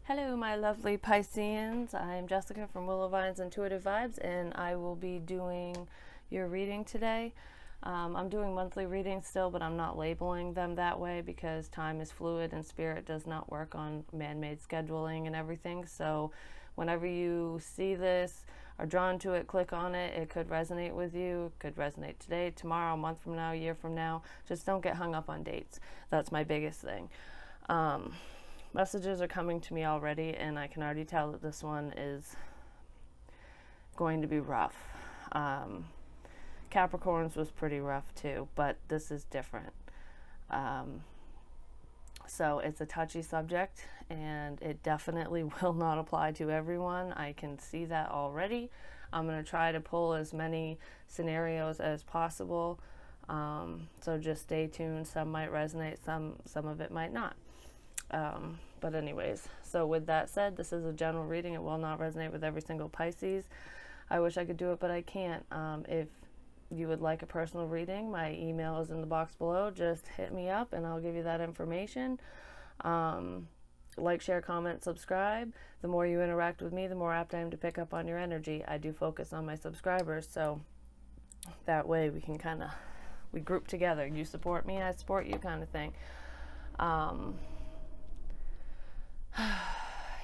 Hello, my lovely Pisceans. I'm Jessica from Willow Vine's Intuitive Vibes, and I will be doing your reading today. I'm doing monthly readings still, but I'm not labeling them that way because time is fluid and spirit does not work on man-made scheduling and everything. So whenever you see this, are drawn to it, click on it. It could resonate with you. It could resonate today, tomorrow, a month from now, a year from now. Just don't get hung up on dates. That's my biggest thing. Messages are coming to me already, and I can already tell that this one is going to be rough. Capricorns was pretty rough too, but this is different. So it's a touchy subject, and it definitely will not apply to everyone. I can see that already. I'm going to try to pull as many scenarios as possible. So just stay tuned. Some might resonate, some of it might not. But anyways, so with that said, this is a general reading. It will not resonate with every single Pisces. I wish I could do it, but I can't. If you would like a personal reading, my email is in the box below. Just hit me up and I'll give you that information. Like, share, comment, subscribe. The more you interact with me, the more apt I am to pick up on your energy. I do focus on my subscribers, so that way we can we group together. You support me, I support you, kind of thing.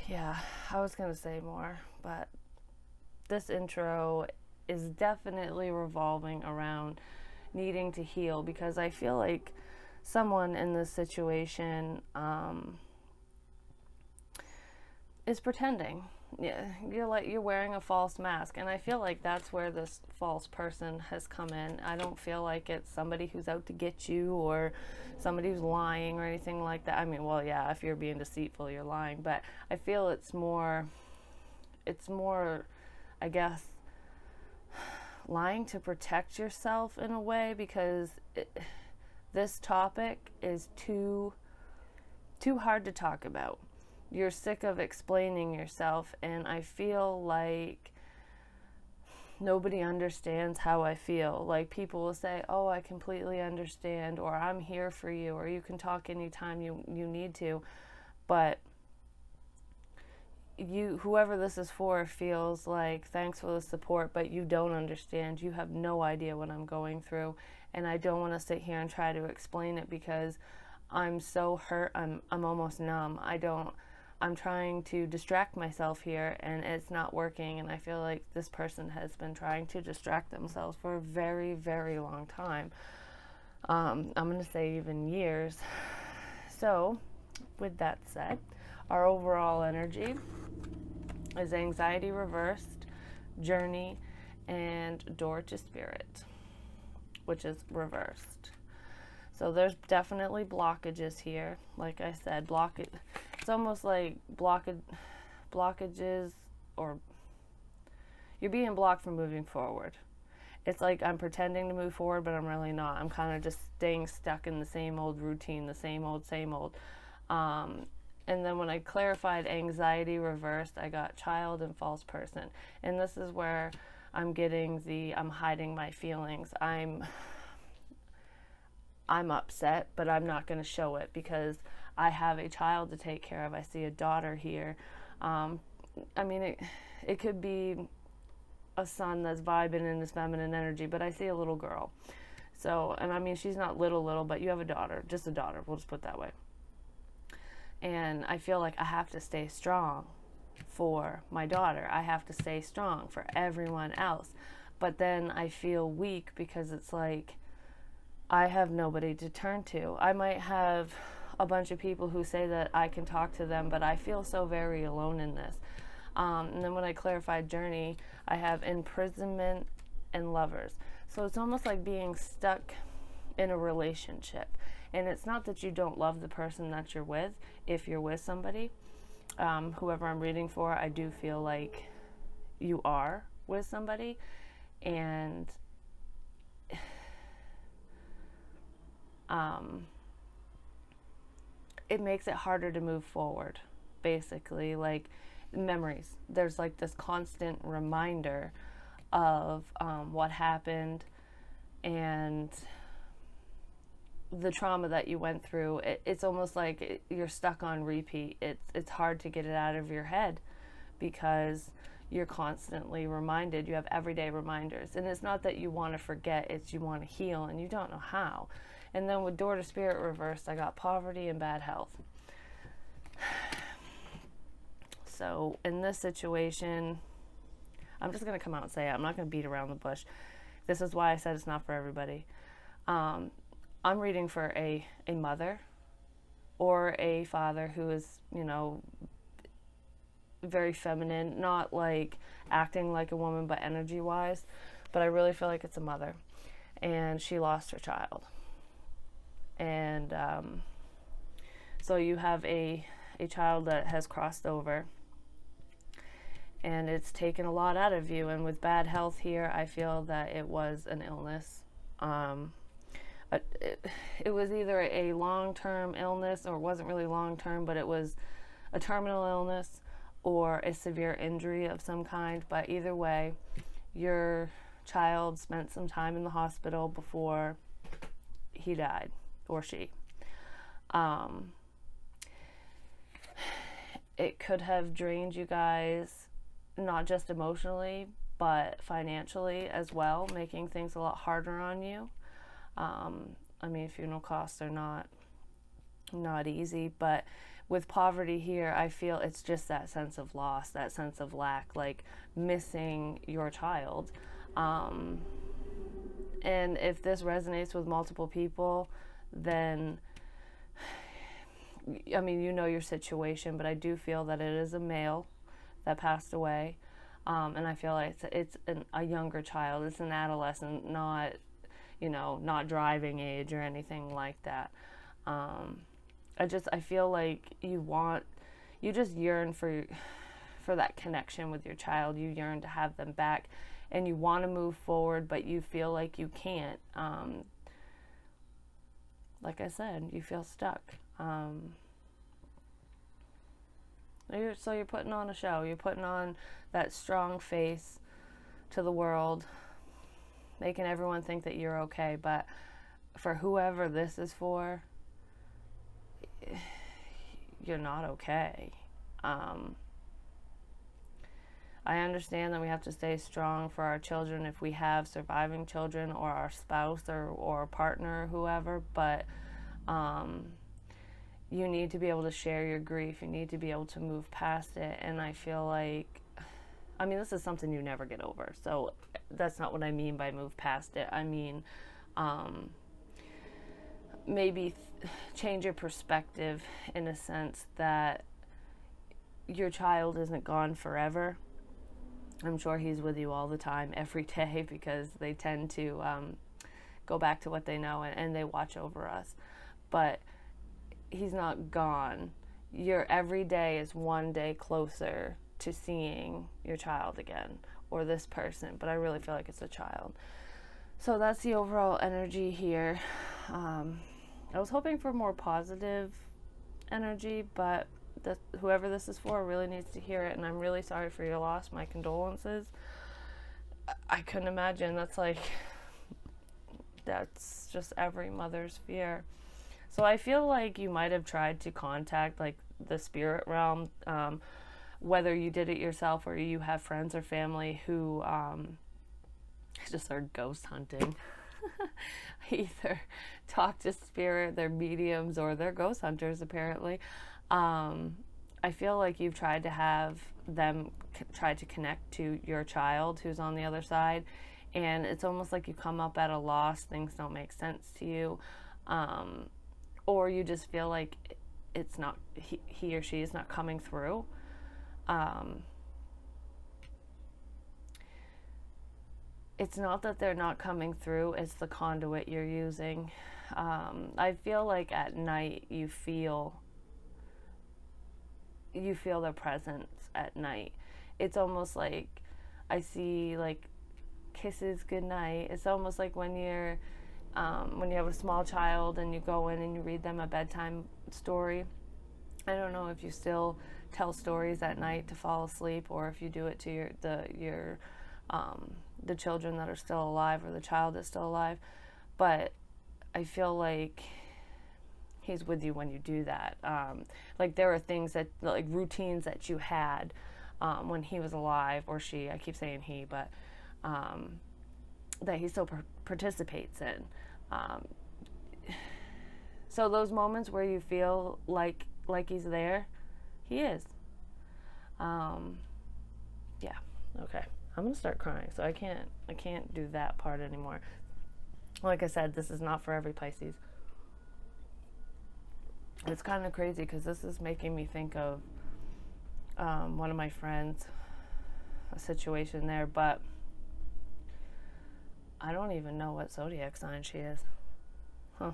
Yeah, I was going to say more, but this intro is definitely revolving around needing to heal, because I feel like someone in this situation is pretending. Yeah, you're wearing a false mask, and I feel like that's where this false person has come in. I don't feel like it's somebody who's out to get you or somebody who's lying or anything like that. I mean, well, yeah, if you're being deceitful, you're lying, but I feel it's more, I guess, lying to protect yourself in a way, because this topic is too hard to talk about. You're sick of explaining yourself, and I feel like nobody understands how I feel. Like, people will say, oh, I completely understand, or I'm here for you, or you can talk anytime you need to. But whoever this is for, feels like, thanks for the support, but you don't understand. You have no idea what I'm going through, and I don't want to sit here and try to explain it because I'm so hurt. I'm almost numb. I'm trying to distract myself here, and it's not working, and I feel like this person has been trying to distract themselves for a very, very long time. I'm going to say even years. So, with that said, our overall energy is anxiety reversed, journey, and door to spirit, which is reversed. So there's definitely blockages here. Like I said, it's almost like blockages, or you're being blocked from moving forward. It's like I'm pretending to move forward, but I'm really not. I'm kind of just staying stuck in the same old routine, the same old. And then when I clarified anxiety reversed, I got child and false person. And this is where I'm getting I'm hiding my feelings. I'm upset, but I'm not going to show it because I have a child to take care of. I see a daughter here. I mean, it could be a son that's vibing in his feminine energy, but I see a little girl. So, and I mean, she's not little, but you have a daughter, just a daughter. We'll just put it that way. And I feel like I have to stay strong for my daughter. I have to stay strong for everyone else. But then I feel weak because it's like I have nobody to turn to. I might have a bunch of people who say that I can talk to them, but I feel so very alone in this. And then when I clarified journey, I have imprisonment and lovers. So it's almost like being stuck in a relationship. And it's not that you don't love the person that you're with. If you're with somebody, whoever I'm reading for, I do feel like you are with somebody. And it makes it harder to move forward, basically. Like, memories. There's like this constant reminder of what happened, and the trauma that you went through, it's almost like you're stuck on repeat. It's hard to get it out of your head because you're constantly reminded. You have everyday reminders. And it's not that you want to forget, it's you want to heal and you don't know how. And then with Door to Spirit reversed, I got poverty and bad health. So in this situation, I'm just going to come out and say it. I'm not going to beat around the bush. This is why I said it's not for everybody. I'm reading for a mother or a father who is, you know, very feminine, not like acting like a woman, but energy wise. But I really feel like it's a mother, and she lost her child. And so you have a child that has crossed over, and it's taken a lot out of you. And with bad health here, I feel that it was an illness. It was either a long-term illness, or it wasn't really long-term, but it was a terminal illness or a severe injury of some kind. But either way, your child spent some time in the hospital before he died, or she. It could have drained you guys, not just emotionally, but financially as well, making things a lot harder on you. I mean, funeral costs are not easy, but with poverty here, I feel it's just that sense of loss, that sense of lack, like missing your child. And if this resonates with multiple people, then, I mean, you know your situation, but I do feel that it is a male that passed away. And I feel like it's a younger child. It's an adolescent, not, you know, not driving age or anything like that. I feel like you just yearn for that connection with your child. You yearn to have them back, and you want to move forward, but you feel like you can't. Like I said, you feel stuck. So you're putting on a show. You're putting on that strong face to the world, making everyone think that you're okay. But for whoever this is for, you're not okay. I understand that we have to stay strong for our children if we have surviving children, or our spouse, or partner, or whoever, but you need to be able to share your grief. You need to be able to move past it. And I feel like, I mean, this is something you never get over. So that's not what I mean by move past it. I mean, maybe change your perspective in a sense that your child isn't gone forever. I'm sure he's with you all the time, every day, because they tend to go back to what they know, and they watch over us. But he's not gone. Your every day is one day closer to seeing your child again, or this person, but I really feel like it's a child. So that's the overall energy here. I was hoping for more positive energy, but whoever this is for really needs to hear it, and I'm really sorry for your loss. My condolences. I couldn't imagine. That's just every mother's fear. So I feel like you might have tried to contact like the spirit realm, whether you did it yourself or you have friends or family who just are ghost hunting. Either talk to spirit, they're mediums, or they're ghost hunters apparently. I feel like you've tried to have them try to connect to your child who's on the other side, and it's almost like you come up at a loss. Things don't make sense to you. Or you just feel like it's not, he or she is not coming through. It's not that they're not coming through, it's the conduit you're using. I feel like at night you feel their presence at night. It's almost like I see like kisses goodnight. It's almost like when you have a small child and you go in and you read them a bedtime story. I don't know if you still tell stories at night to fall asleep, or if you do it to the children that are still alive, or the child that's still alive. But I feel like he's with you when you do that. Like there are things that, like routines that you had when he was alive, or she, I keep saying he, but that he still participates in. Um, so those moments where you feel like he's there, he is. Yeah, okay. I'm gonna start crying, so I can't do that part anymore. Like I said, this is not for every Pisces. It's kind of crazy because this is making me think of one of my friends, a situation there, but I don't even know what zodiac sign she is. Huh.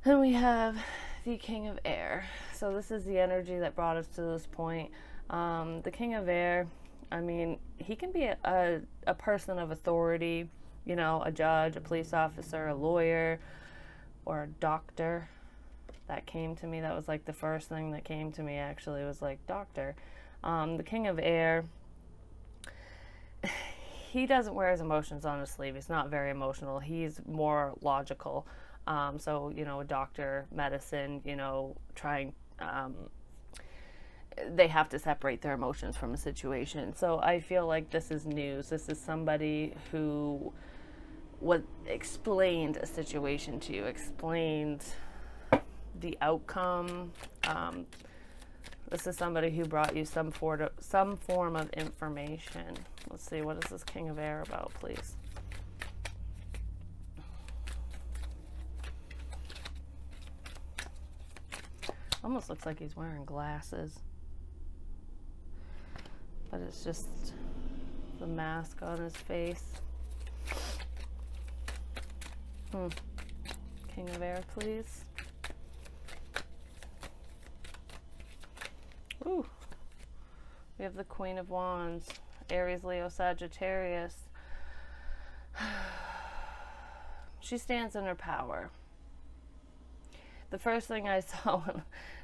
Then we have the King of Air. So this is the energy that brought us to this point. The King of Air, I mean, he can be a person of authority, you know, a judge, a police officer, a lawyer, or a doctor. That came to me. That was like the first thing that came to me, actually, was like doctor. The King of Air, he doesn't wear his emotions on his sleeve. He's not very emotional. He's more logical. So, you know, a doctor, medicine, you know, trying, they have to separate their emotions from a situation. So I feel like this is news. This is somebody who explained a situation to you, explained the outcome. This is somebody who brought you some form of information. Let's see, what is this King of Air about, please? Almost looks like he's wearing glasses, but it's just the mask on his face. King of Air, please. Ooh. We have the Queen of Wands, Aries, Leo, Sagittarius. She stands in her power. The first thing I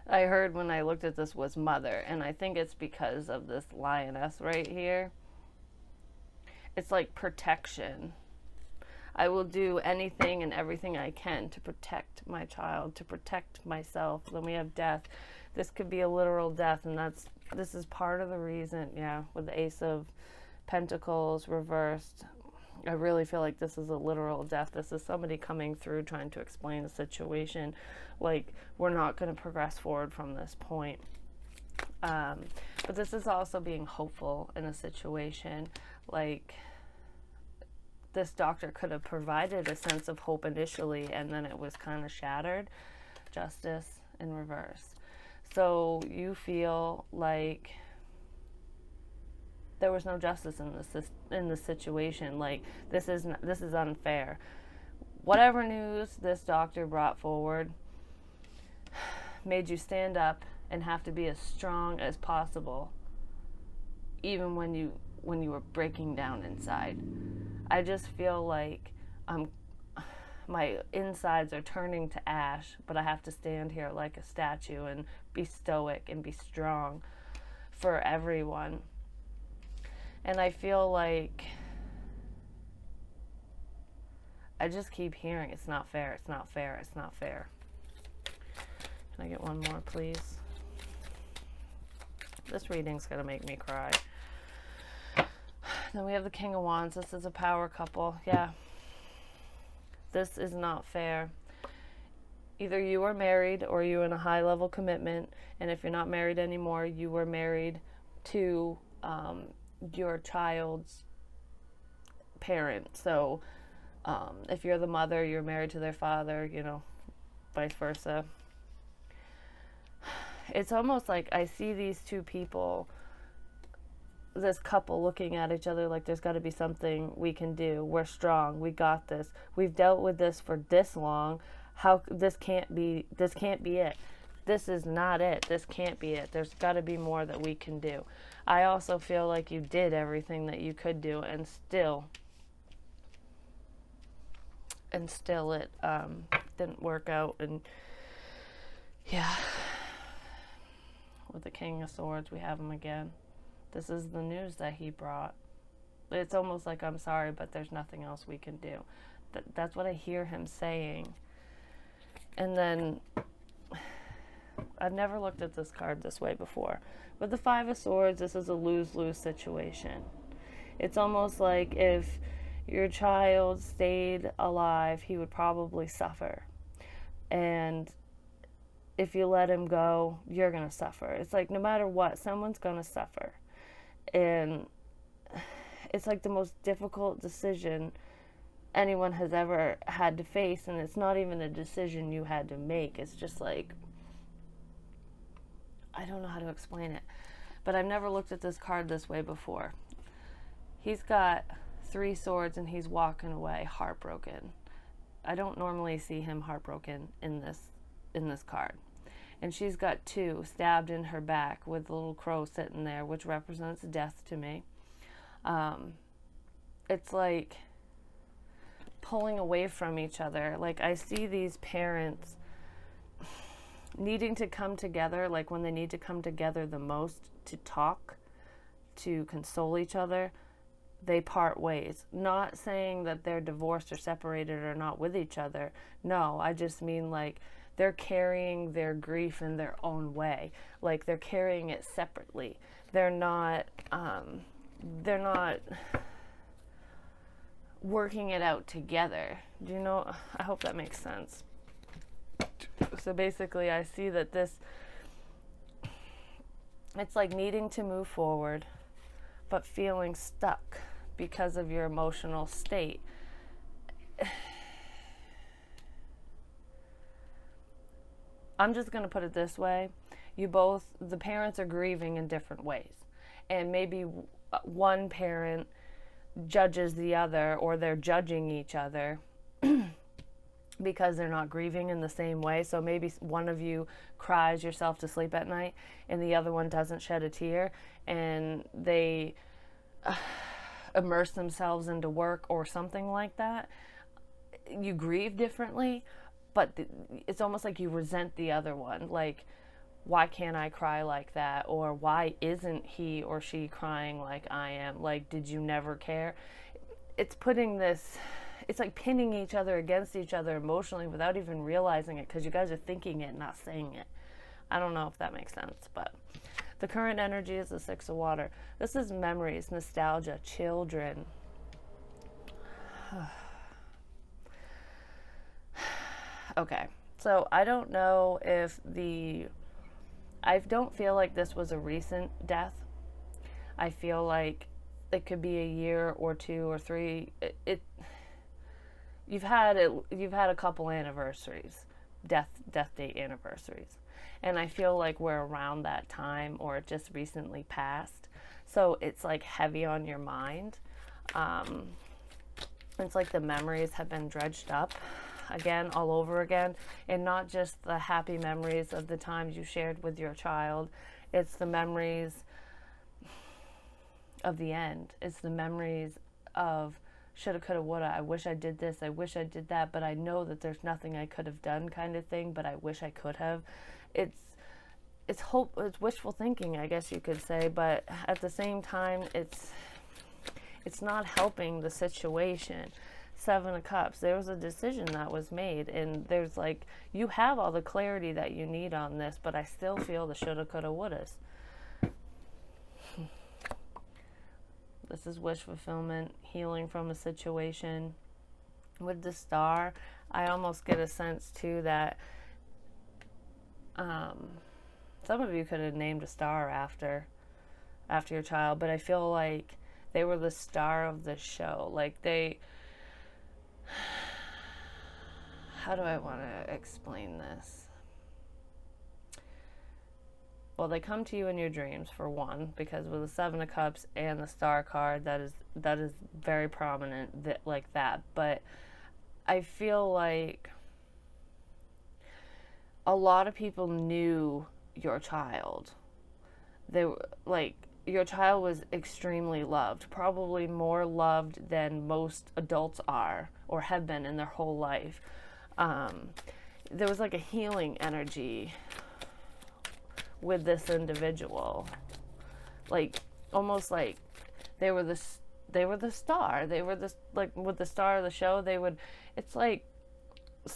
heard when I looked at this was mother, and I think it's because of this lioness right here. It's like protection. I will do anything and everything I can to protect my child, to protect myself. Then we have death. This could be a literal death, and this is part of the reason, yeah, with the Ace of Pentacles reversed. I really feel like this is a literal death. This is somebody coming through trying to explain the situation. Like, we're not going to progress forward from this point. But this is also being hopeful in a situation. Like, this doctor could have provided a sense of hope initially, and then it was kind of shattered. Justice in reverse. So you feel like there was no justice in this situation. Like, this is unfair. Whatever news this doctor brought forward made you stand up and have to be as strong as possible, even when you were breaking down inside. I just feel like my insides are turning to ash, but I have to stand here like a statue and be stoic and be strong for everyone. And I feel like I just keep hearing, it's not fair, it's not fair, it's not fair. Can I get one more, please? This reading's going to make me cry. Then we have the King of Wands. This is a power couple. Yeah. This is not fair. Either you are married or you're in a high-level commitment. And if you're not married anymore, you were married to your child's parent. So if you're the mother, you're married to their father, you know, vice versa. It's almost like I see these two people, this couple, looking at each other like there's got to be something we can do. We're strong. We got this. We've dealt with this for this long. This can't be it. This is not it. This can't be it. There's got to be more that we can do. I also feel like you did everything that you could do, and still it didn't work out. And yeah, with the King of Swords, we have him again. This is the news that he brought. It's almost like, I'm sorry, but there's nothing else we can do. That's what I hear him saying. And then I've never looked at this card this way before. With the Five of Swords, this is a lose-lose situation. It's almost like if your child stayed alive, he would probably suffer. And if you let him go, you're going to suffer. It's like no matter what, someone's going to suffer. And it's like the most difficult decision anyone has ever had to face. And it's not even a decision you had to make. It's just like, I don't know how to explain it. But I've never looked at this card this way before. He's got 3 swords and he's walking away heartbroken. I don't normally see him heartbroken in this card. And she's got 2 stabbed in her back with a little crow sitting there, which represents death to me. It's like pulling away from each other. Like I see these parents needing to come together, like when they need to come together the most to talk, to console each other, they part ways. Not saying that they're divorced or separated or not with each other. No, I just mean like they're carrying their grief in their own way. Like they're carrying it separately. They're not working it out together. Do you know? I hope that makes sense. So basically I see that it's like needing to move forward, but feeling stuck because of your emotional state. I'm just going to put it this way. The parents are grieving in different ways. And maybe one parent judges the other, or they're judging each other because they're not grieving in the same way. So maybe one of you cries yourself to sleep at night and the other one doesn't shed a tear, and they immerse themselves into work or something like that. You grieve differently, but it's almost like you resent the other one. Like, why can't I cry like that? Or why isn't he or she crying like I am? Like, did you never care? It's like pinning each other against each other emotionally without even realizing it, because you guys are thinking it, not saying it. I don't know if that makes sense, but the current energy is the 6 of water. This is memories, nostalgia, children. Okay, so I don't know if I don't feel like this was a recent death. I feel like it could be a year or 2 or 3. You've had a couple anniversaries, death date anniversaries. And I feel like we're around that time, or it just recently passed. So it's like heavy on your mind. It's like the memories have been dredged up again, all over again. And not just the happy memories of the times you shared with your child. It's the memories of the end. It's the memories of shoulda, coulda, woulda. I wish I did this. I wish I did that. But I know that there's nothing I could have done, kind of thing. But I wish I could have. It's hope. It's wishful thinking, I guess you could say. But at the same time, it's not helping the situation. 7 of Cups. There was a decision that was made, and there's like, you have all the clarity that you need on this, but I still feel the shoulda, coulda, wouldas. This is wish fulfillment, healing from a situation. With the Star, I almost get a sense too that some of you could have named a star after your child, but I feel like they were the star of the show. Like how do I want to explain this? Well, they come to you in your dreams, for one, because with the 7 of Cups and the Star card, that is very prominent, like that. But I feel like a lot of people knew your child. They were like, your child was extremely loved, probably more loved than most adults are or have been in their whole life. There was like a healing energy with this individual, like almost like they were they were the star. They were the, like, with the star of the show. They would, it's like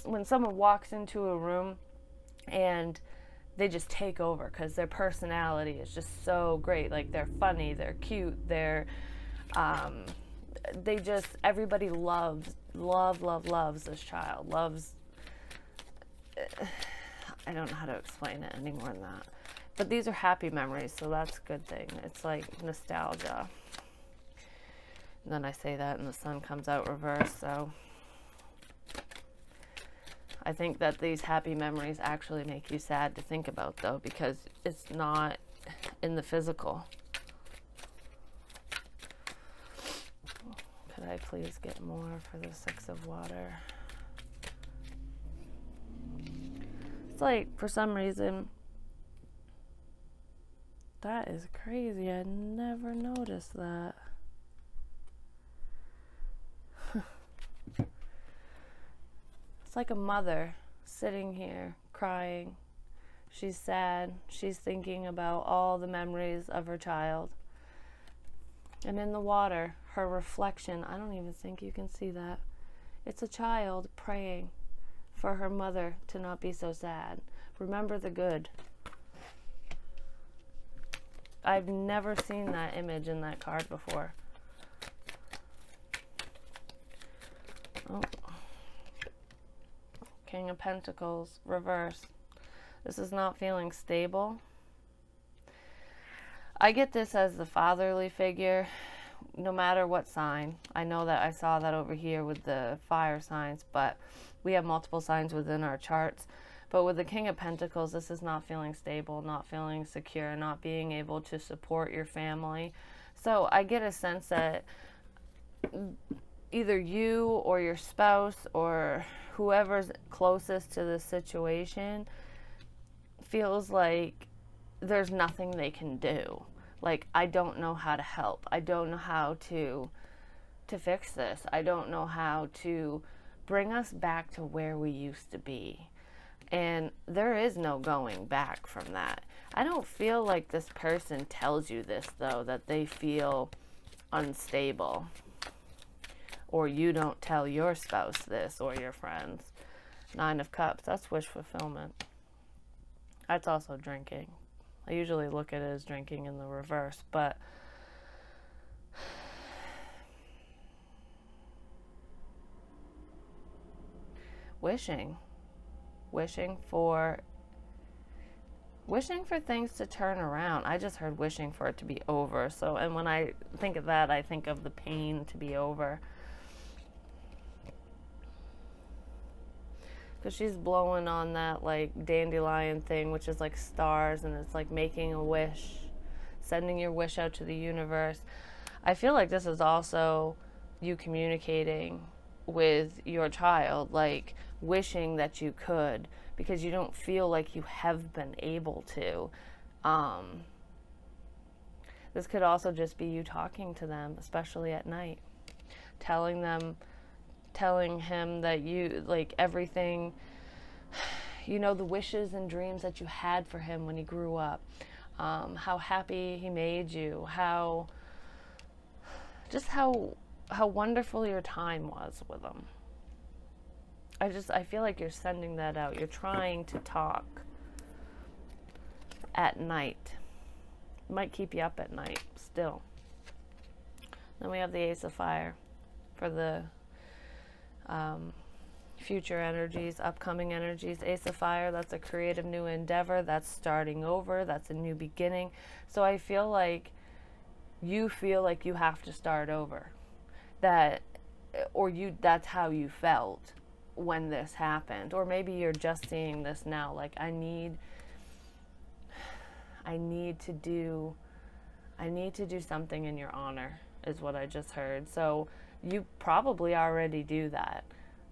when someone walks into a room and they just take over because their personality is just so great. Like, they're funny, they're cute, they just, everybody loves this child. Loves, I don't know how to explain it any more than that. But these are happy memories, so that's a good thing. It's like nostalgia. And then I say that and the sun comes out reversed, so I think that these happy memories actually make you sad to think about, though, because it's not in the physical. Could I please get more for the 6 of water? It's like, for some reason, that is crazy. I never noticed that. It's like a mother sitting here crying. She's sad. She's thinking about all the memories of her child. And in the water, her reflection, I don't even think you can see that. It's a child praying for her mother to not be so sad. Remember the good. I've never seen that image in that card before. Oh. King of Pentacles, reverse. This is not feeling stable. I get this as the fatherly figure, no matter what sign. I know that I saw that over here with the fire signs, but we have multiple signs within our charts. But with the King of Pentacles, this is not feeling stable, not feeling secure, not being able to support your family. So I get a sense that either you or your spouse or whoever's closest to the situation feels like there's nothing they can do. Like, I don't know how to help. I don't know how to fix this. I don't know how to bring us back to where we used to be. And there is no going back from that. I don't feel like this person tells you this, though, that they feel unstable. Or you don't tell your spouse this or your friends. 9 of Cups, that's wish fulfillment. That's also drinking. I usually look at it as drinking in the reverse, but wishing for things to turn around. I just heard wishing for it to be over. So, and when I think of that, I think of the pain to be over. Because she's blowing on that, like, dandelion thing, which is like stars, and it's like making a wish, sending your wish out to the universe. I feel like this is also you communicating with your child, like wishing that you could, because you don't feel like you have been able to. This could also just be you talking to them, especially at night, telling him that you, like, everything, you know, the wishes and dreams that you had for him when he grew up, how happy he made you, how wonderful your time was with him. I feel like you're sending that out. You're trying to talk at night. It might keep you up at night still. Then we have the Ace of Fire for the future energies, upcoming energies. Ace of Fire, that's a creative new endeavor. That's starting over. That's a new beginning. So I feel like you have to start over. That's how you felt when this happened. Or maybe you're just seeing this now. Like, I need to do something in your honor, is what I just heard. So you probably already do that.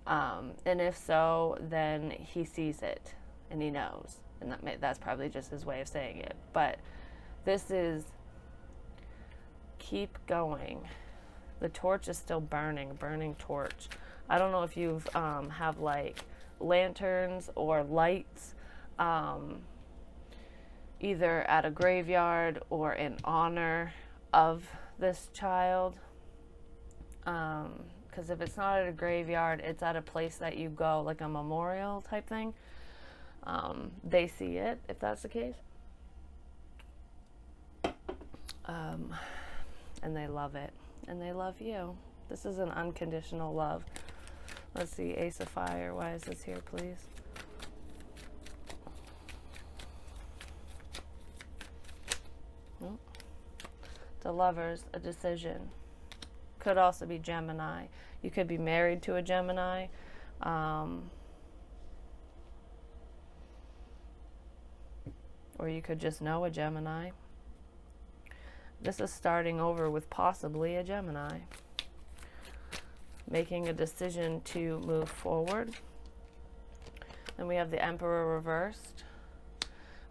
And if so, then he sees it and he knows. And that's probably just his way of saying it. But this is keep going. The torch is still burning, burning torch. I don't know if you've have like lanterns or lights either at a graveyard or in honor of this child. Because if it's not at a graveyard, it's at a place that you go, like a memorial type thing. They see it, if that's the case. And they love it. And they love you. This is an unconditional love. Let's see, Ace of Fire. Why is this here, please? The Lovers, a decision. Could also be Gemini. You could be married to a Gemini. Or you could just know a Gemini. This is starting over with possibly a Gemini. Making a decision to move forward. Then we have the Emperor reversed,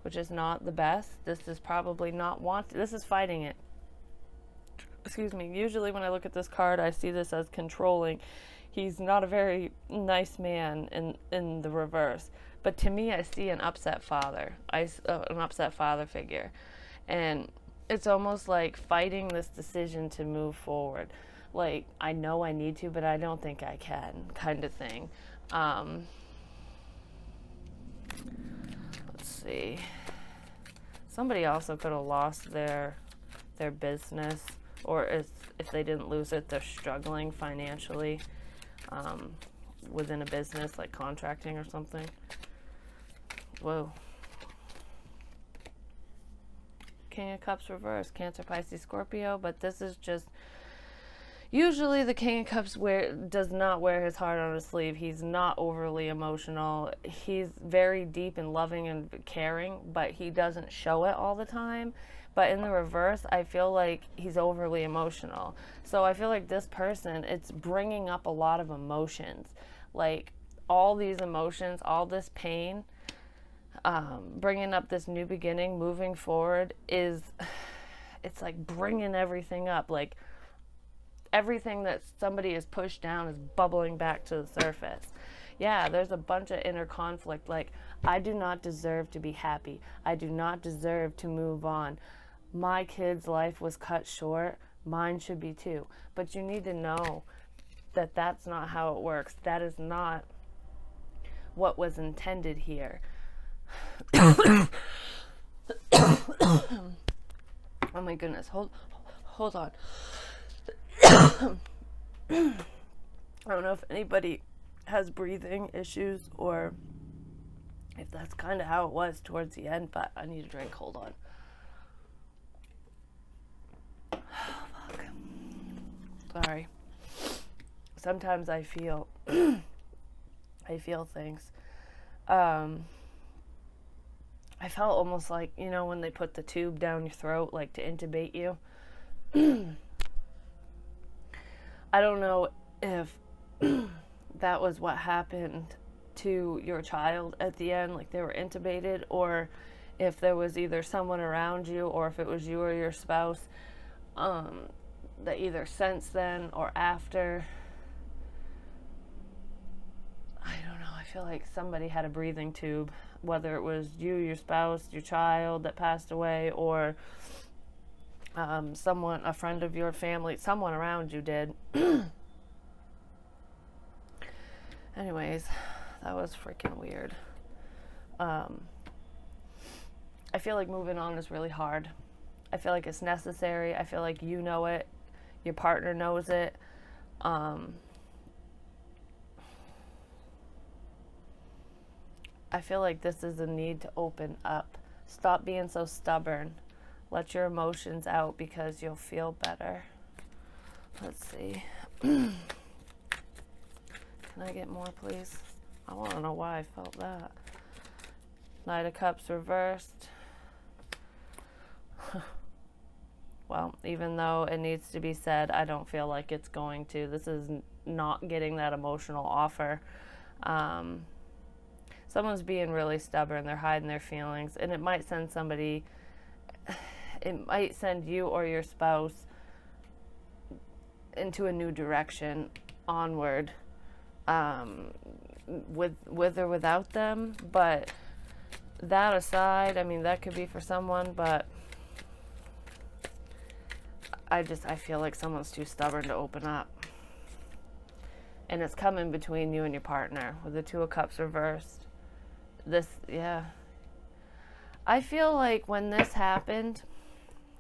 which is not the best. This is probably not wanted. This is fighting it. Excuse me. Usually when I look at this card, I see this as controlling. He's not a very nice man in the reverse. But to me, I see an upset father. An upset father figure. And it's almost like fighting this decision to move forward. Like, I know I need to, but I don't think I can, kind of thing. Let's see. Somebody also could have lost their business, or if they didn't lose it, they're struggling financially within a business, like contracting or something. Whoa. King of Cups reversed, Cancer, Pisces, Scorpio, but this is just, usually the King of Cups does not wear his heart on his sleeve. He's not overly emotional. He's very deep and loving and caring, but he doesn't show it all the time. But in the reverse, I feel like he's overly emotional. So I feel like this person, it's bringing up a lot of emotions. Like, all these emotions, all this pain, bringing up this new beginning, moving forward it's like bringing everything up. Like, everything that somebody has pushed down is bubbling back to the surface. Yeah, there's a bunch of inner conflict. Like, I do not deserve to be happy. I do not deserve to move on. My kid's life was cut short. Mine should be too. But you need to know that that's not how it works. That is not what was intended here. Oh my goodness. Hold on. I don't know if anybody has breathing issues or if that's kind of how it was towards the end, but I need a drink. Hold on. Fuck. Sorry. Sometimes I feel things. I felt almost like, when they put the tube down your throat, like to intubate you. I don't know if that was what happened to your child at the end, like they were intubated, or if there was either someone around you, or if it was you or your spouse that either since then or after. I don't know. I feel like somebody had a breathing tube, whether it was you, your spouse, your child that passed away, or someone, a friend of your family, someone around you did. Anyways, that was freaking weird. I feel like moving on is really hard. I feel like it's necessary. I feel like you know it. Your partner knows it. I feel like this is a need to open up. Stop being so stubborn. Let your emotions out because you'll feel better. Let's see. Can I get more, please? I want to know why I felt that. Knight of Cups reversed. Well, even though it needs to be said, I don't feel like it's going to. This is not getting that emotional offer. Someone's being really stubborn. They're hiding their feelings. And it might send somebody... It might send you or your spouse into a new direction, onward, with or without them. But that aside, I mean, that could be for someone, but I feel like someone's too stubborn to open up. And it's coming between you and your partner with the Two of Cups reversed. This, yeah. I feel like when this happened,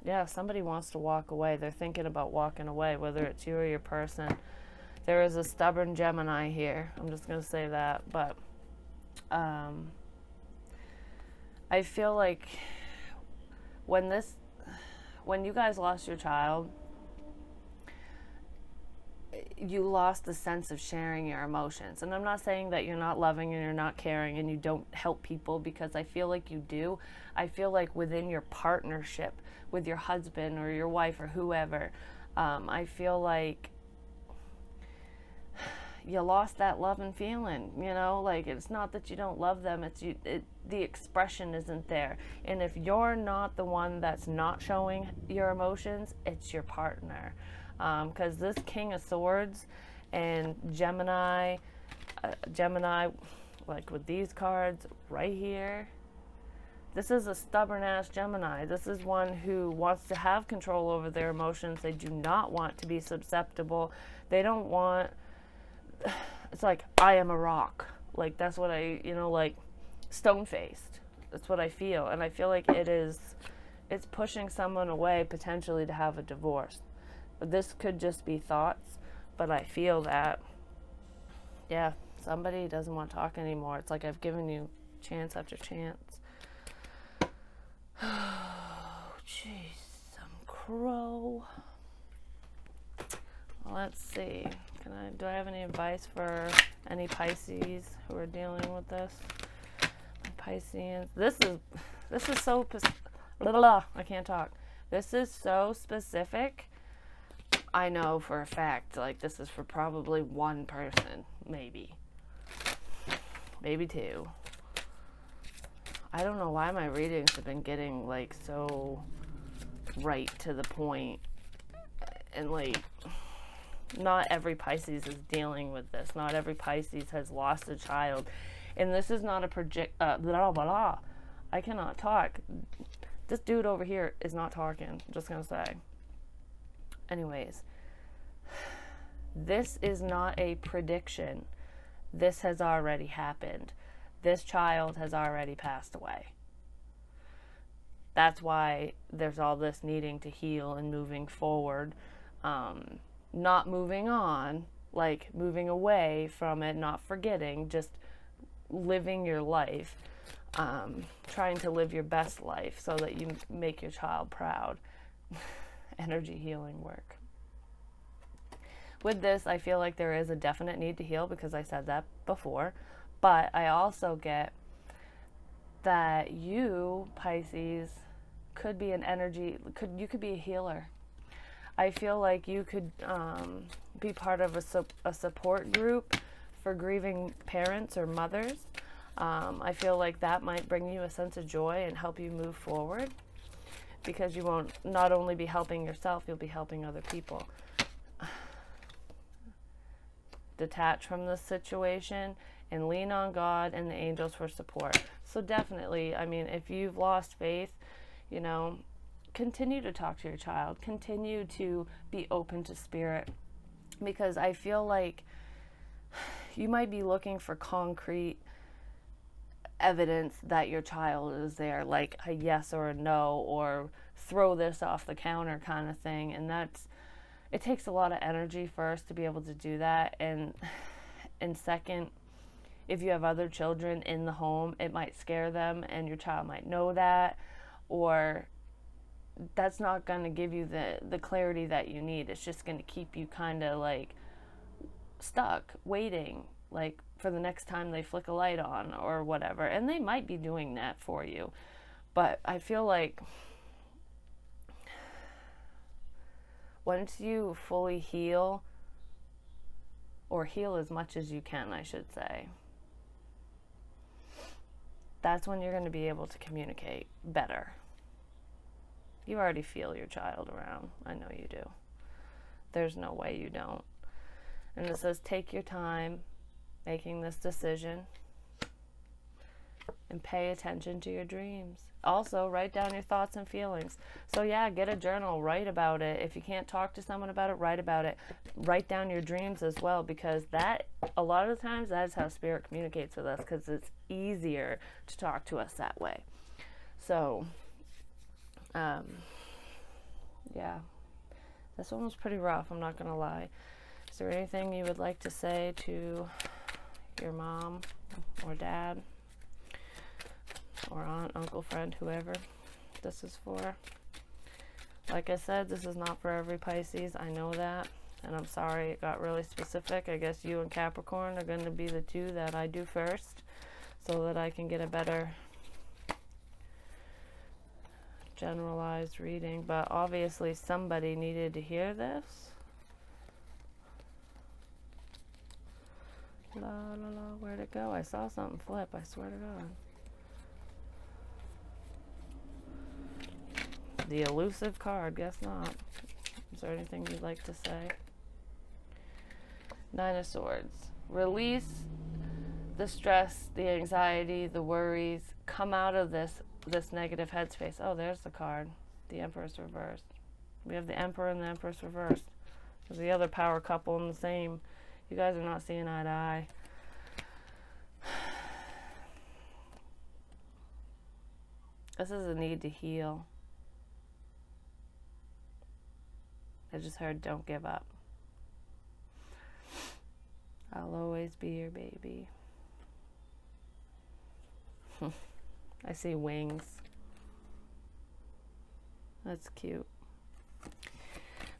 yeah, somebody wants to walk away. They're thinking about walking away, whether it's you or your person. There is a stubborn Gemini here. I'm just going to say that. But I feel like when you guys lost your child, you lost the sense of sharing your emotions. And I'm not saying that you're not loving and you're not caring and you don't help people, because I feel like you do. I feel like within your partnership with your husband or your wife or whoever, I feel like you lost that love and feeling, you know, like it's not that you don't love them, it's the expression isn't there. And if you're not the one that's not showing your emotions, it's your partner. Because this King of Swords and Gemini, like with these cards right here, this is a stubborn ass Gemini. This is one who wants to have control over their emotions. They do not want to be susceptible. They don't want, it's like, I am a rock. Like, that's what like stone-faced. That's what I feel. And I feel like it's pushing someone away potentially to have a divorce. This could just be thoughts, but I feel that, yeah, somebody doesn't want to talk anymore. It's like I've given you chance after chance. Oh, jeez, some crow. Well, let's see. Do I have any advice for any Pisces who are dealing with this? Pisceans. This is so I can't talk. This is so specific. I know for a fact, like, this is for probably one person, maybe two. I don't know why my readings have been getting, like, so right to the point. And, like, not every Pisces is dealing with this. Not every Pisces has lost a child. And this is not a blah, blah. I cannot talk. This dude over here is not talking. I'm just going to say. Anyways, this is not a prediction. This has already happened. This child has already passed away. That's why there's all this needing to heal and moving forward. Not moving on, like moving away from it, not forgetting, just living your life. Trying to live your best life so that you make your child proud. Energy healing work. With this, I feel like there is a definite need to heal because I said that before. But I also get that you, Pisces, could be an energy, you could be a healer. I feel like you could be part of a support group for grieving parents or mothers. I feel like that might bring you a sense of joy and help you move forward, because you won't not only be helping yourself, you'll be helping other people. Detach from this situation and lean on God and the angels for support. So definitely, I mean, if you've lost faith, you know, continue to talk to your child. Continue to be open to spirit, because I feel like you might be looking for concrete evidence that your child is there, like a yes or a no, or throw this off the counter kind of thing. And it takes a lot of energy first to be able to do that. And second, if you have other children in the home, it might scare them and your child might know that, or that's not going to give you the clarity that you need. It's just going to keep you kind of like stuck, waiting, like for the next time they flick a light on or whatever. And they might be doing that for you. But I feel like once you fully heal, or heal as much as you can, I should say, that's when you're going to be able to communicate better. You already feel your child around. I know you do. There's no way you don't. And it says take your time making this decision. and pay attention to your dreams. Also, write down your thoughts and feelings. So yeah, get a journal, write about it. If you can't talk to someone about it, write about it. Write down your dreams as well, because that, a lot of the times, that is how spirit communicates with us, because it's easier to talk to us that way. So, yeah, this one was pretty rough, I'm not going to lie. Is there anything you would like to say to your mom or dad or aunt, uncle, friend, whoever this is for? Like I said, this is not for every Pisces. I know that, and I'm sorry it got really specific. I guess you and Capricorn are going to be the two that I do first, so that I can get a better generalized reading. But obviously somebody needed to hear this. La la la, where'd it go? I saw something flip, I swear to God. The elusive card, guess not. Is there anything you'd like to say? Nine of Swords. Release the stress, the anxiety, the worries. Come out of this negative headspace. Oh, there's the card. The Empress reversed. We have the Emperor and the Empress reversed. There's the other power couple in the same. You guys are not seeing eye to eye. This is a need to heal. I just heard don't give up. I'll always be your baby. I see wings. That's cute.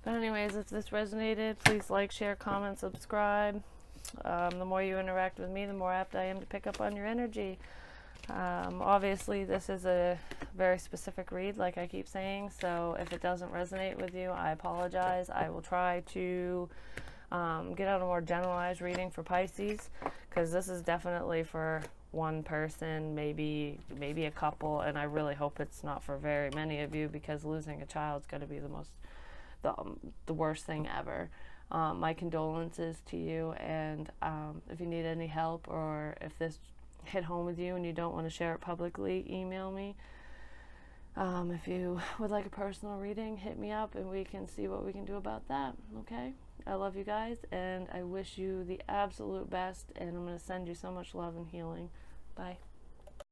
But anyways, if this resonated, please like, share, comment, subscribe. The more you interact with me, the more apt I am to pick up on your energy. Obviously, this is a very specific read, like I keep saying, so if it doesn't resonate with you, I apologize. I will try to get out a more generalized reading for Pisces, because this is definitely for one person, maybe a couple, and I really hope it's not for very many of you, because losing a child is going to be the worst thing ever. My condolences to you, and if you need any help, or if this hit home with you and you don't want to share it publicly, email me. If you would like a personal reading, hit me up and we can see what we can do about that. Okay? I love you guys, and I wish you the absolute best, and I'm going to send you so much love and healing. Bye.